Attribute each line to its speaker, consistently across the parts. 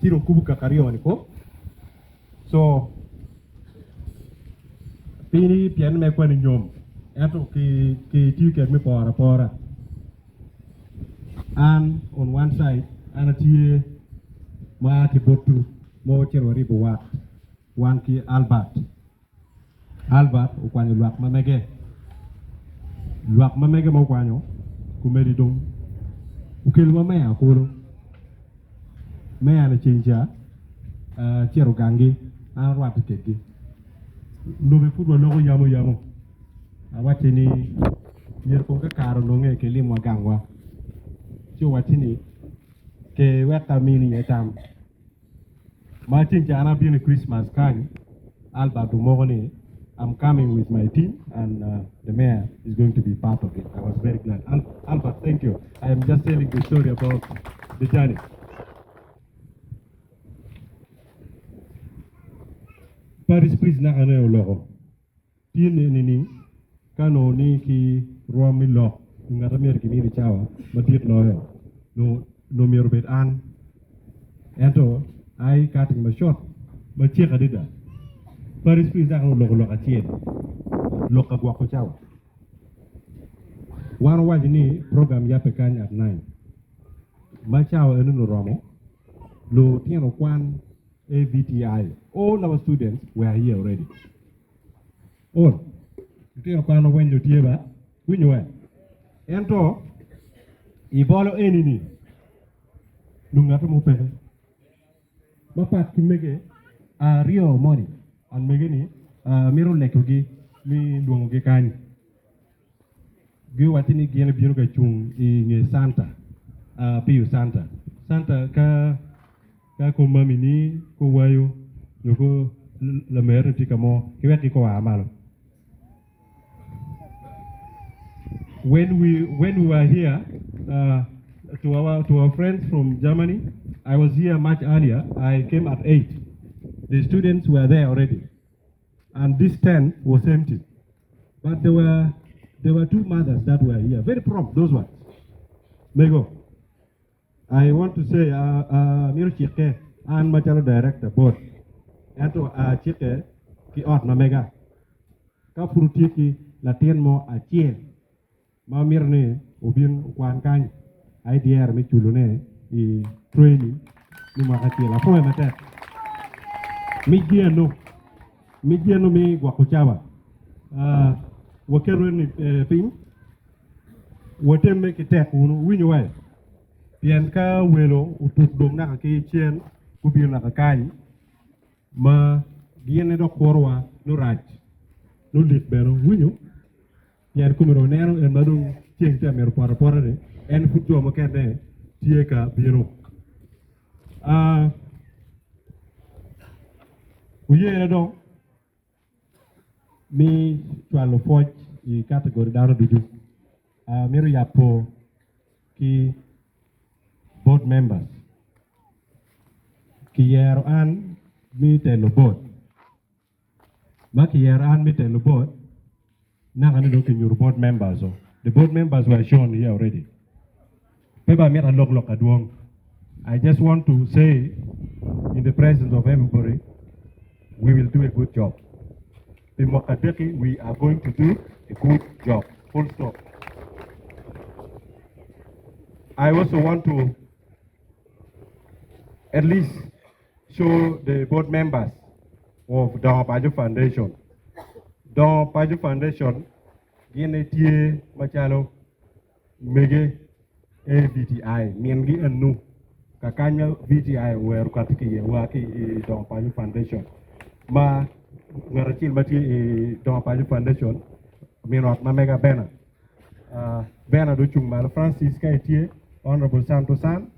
Speaker 1: tiro kubuka kario niko. So pini pian me kwa ni nyom. Ento ki tiu ke me pora. And on one side, ana tie ma ti botu mo cherwari bo wan ki Albert ukwani luak mamege mo kwanyo kumeri dong ukelu mame akoro me ana chinja cheru gangi ana rwat kegi no be futwa logo yamo awatini yer ko ka karo no nge ke limwa gangwa ci watini ke weta mini etam ma chinja ana bini Christmas kan Albert Umogoni. I'm coming with my team, and the mayor is going to be part of it. I was very glad. Albert, thank you. I am just telling the story about the journey. Paris, please, na kano logo. Tine nini kano ni ki romi lo ngata mer ki miri chawa matit loyo no mir bet an ento I cutting my short ma cheka dida. Paris please ako loka chien loka gwa ko chawa wan waji ni program ya pekan at 9 ma chawa enu no romo lo tieno kwan AVTI. All our students were here already. All tieno kwan when you tieba winyo we ento ibolo enini nungata mo pere mapat kimege rio money an megeni miro lekogi mi luongo gi kanyi gi watini gien biro ga chung I nge Santa piu Santa ka ko mami ni ko wayo yoko la mer tika mo ki weti ko amalo when we were here to our friends from Germany. I was here much earlier. I came at 8. The students were there already, and this tent was empty. But there were two mothers that were here, very prompt. Those ones. May go. I want to say, Miro Chike and Machalo director both. And to Chike ki ot na mega. Ka purutiki latien mo a chien. Ma mirne ubin kwan kany. IDR me chulune I training ni makati la poe mate. Migiano mi gwakuchawa wakero ni ping wote make tek unu winywe pien ka welo utut dom na ke chien kubir na kai ma giene do korwa no raj no lit bero winyu yer kumero nero en madung chien te mer para de en futu mo kende tieka biro uye do mi twalo foj I category daro dudu miru yapo ki board members ki yero an mi telo board ma ki yero an mi telo board na kan do ki nyur board members so the board members were shown here already peba mi ran lok adwong. I just want to say in the presence of everybody we will do a good job. In Mokadeki, we are going to do a good job. Full stop. I also want to at least show the board members of the Paju Foundation. The Paju Foundation, Genetie Machalo, Mege, AVTI, Miengi and Nu, Kakanya VTI, where Katiki, Waki, the Paju Foundation. Ma ngarachil mati Don Paju Foundation minot na mega banner do chung mal Francis Kaitie Honorable Santosan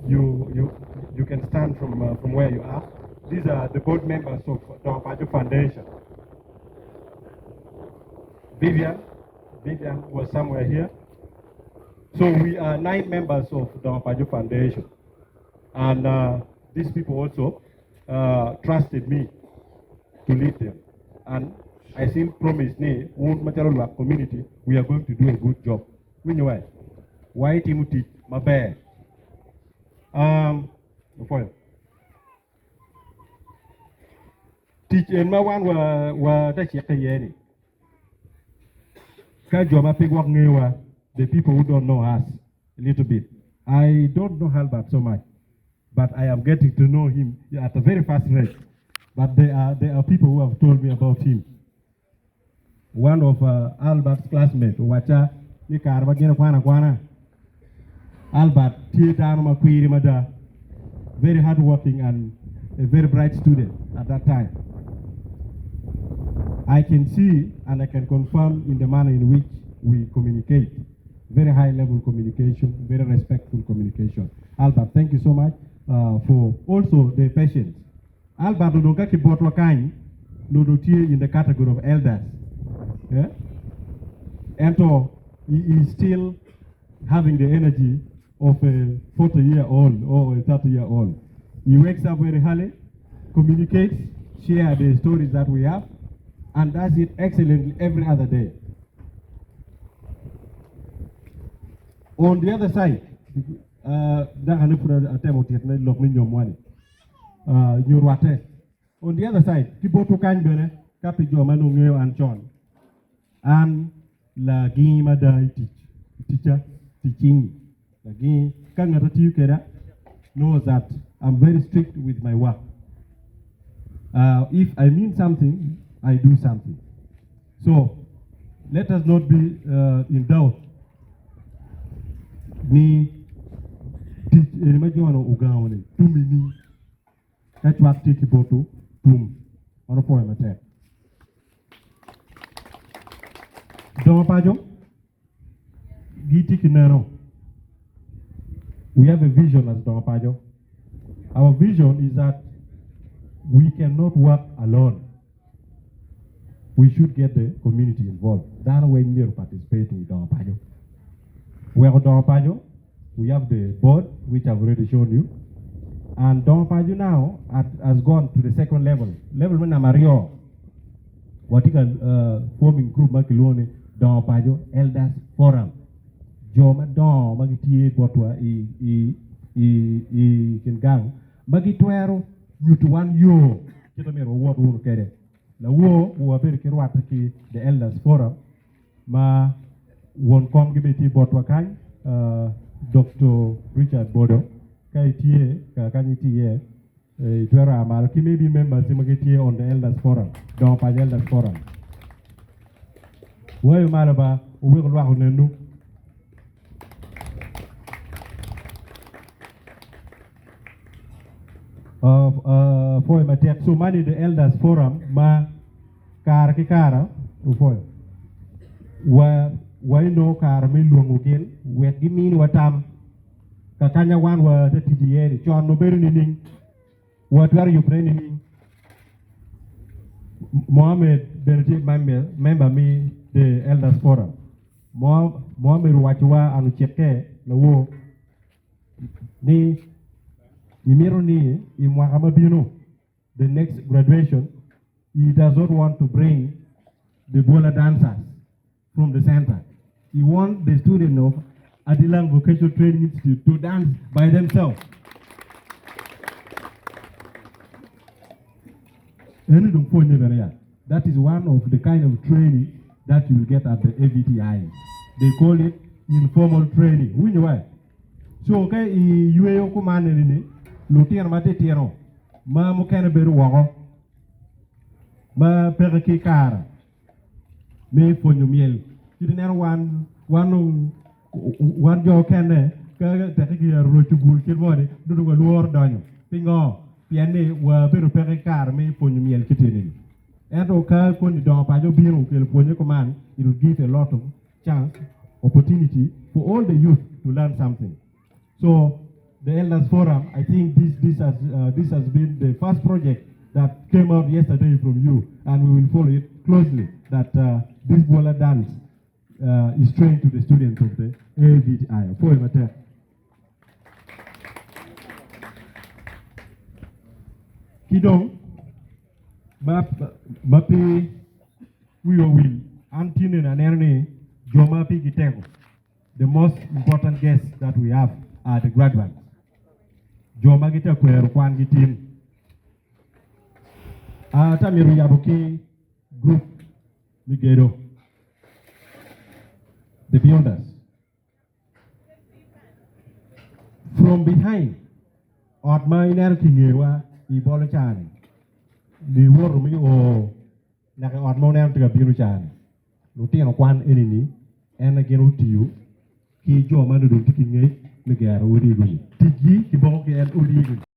Speaker 1: you can stand from where you are. These are the board members of Don Paju Foundation. Vivian was somewhere here. So we are 9 members of Don Paju Foundation, and these people also trusted me to lead them, and I still promise me, Machalo community, we are going to do a good job. We know why Timothy Mabe. foil. Teach in my one were that yeni. Kajoma pig walk near the people who don't know us a little bit. I don't know Albert so much, but I am getting to know him at a very fast rate. But there are people who have told me about him. One of Albert's classmates, Wacha, Nikarba Kwana. Albert, very hardworking and a very bright student at that time. I can see and I can confirm in the manner in which we communicate. Very high level communication, very respectful communication. Albert, thank you so much for also the patience. Albert Dodonka Kibotwakani, in the category of elders. Yeah? And so he is still having the energy of a 40-year-old or a 30-year-old. He wakes up very early, communicates, shares the stories that we have, and does it excellently every other day. On the other side, on the other side, Kiboto Kanbene, Capijo Manu and John, and La Gima teacher teaching. Again, knows that I'm very strict with my work. If I mean something, I do something. So let us not be in doubt. Ni teach Elimajuano Ugawani, 2 minutes. That's what take about to boom or a poem attack. Domapajo, Giti Kinero. We have a vision as Domapajo. Our vision is that we cannot work alone. We should get the community involved. That's when we are participating in Domapajo. We have Domapajo. We have the board, which I've already shown you. And Domapajo now has gone to the second level. Level when Amario, what you can forming group Makilone, Domapajo Elders Forum. Joma Dom Magiti Botwa Kingang Magituero Yutuan Yo Kitamero Ward Wood Kere. The war who are very Kirwataki, the Elders Forum, Ma won Comgibiti Botwakan, Dr. Richard Bodo, Kaitie, Kakanitie, Tuera Malki may be members Simagiti on the Elders Forum, Domapajo Elders Forum. Where Malaba will Rahu for Matek, so many the Elders Forum, Ma Karakara, why no Karamilung again, where give me what Kakanya one were the TDA, John Noberning, what are you planning? Mohammed Benji member me, the Elders Forum. Mohammed Wachua and Cheke, the war. Ni Imironi, Imwahamabino, the next graduation, he does not want to bring the bola dancers from the center. He wants the students of Adilang Vocational Training Institute to dance by themselves. That is one of the kind of training that you will get at the AVTI. They call it informal training. We know why. So, okay, you are commanding Lutian Matetiano, Ma Mukanaberu Wago, Ma Periki Kara, Me for your meal. You didn't one joke can take a road to Bull Kilbody, do a lower down. Pingo, Piane, were very Perikar, me for your meal kitchen. And okay, when the dog Pajo Bill will your command, it will give a lot of chance, opportunity for all the youth to learn something. So, the Elders Forum, I think this has been the first project that came out yesterday from you, and we will follow it closely. That this bola dance is trained to the students of the AVTI. For him, Kidong, Mapi, we will Antine and Erne, Jomapi Gitego. The most important guests that we have are the graduates. joma gita kwero kwan gitin tamiru yabuki group migero the builders from behind ot ma iner kingewa ibolo chani ni woro mi o naka ot mo ner tiga biru chani lutino kwan enini en ageno tiyo ki joma do tiki ngey migero odi go tiji ki bongo ki en odi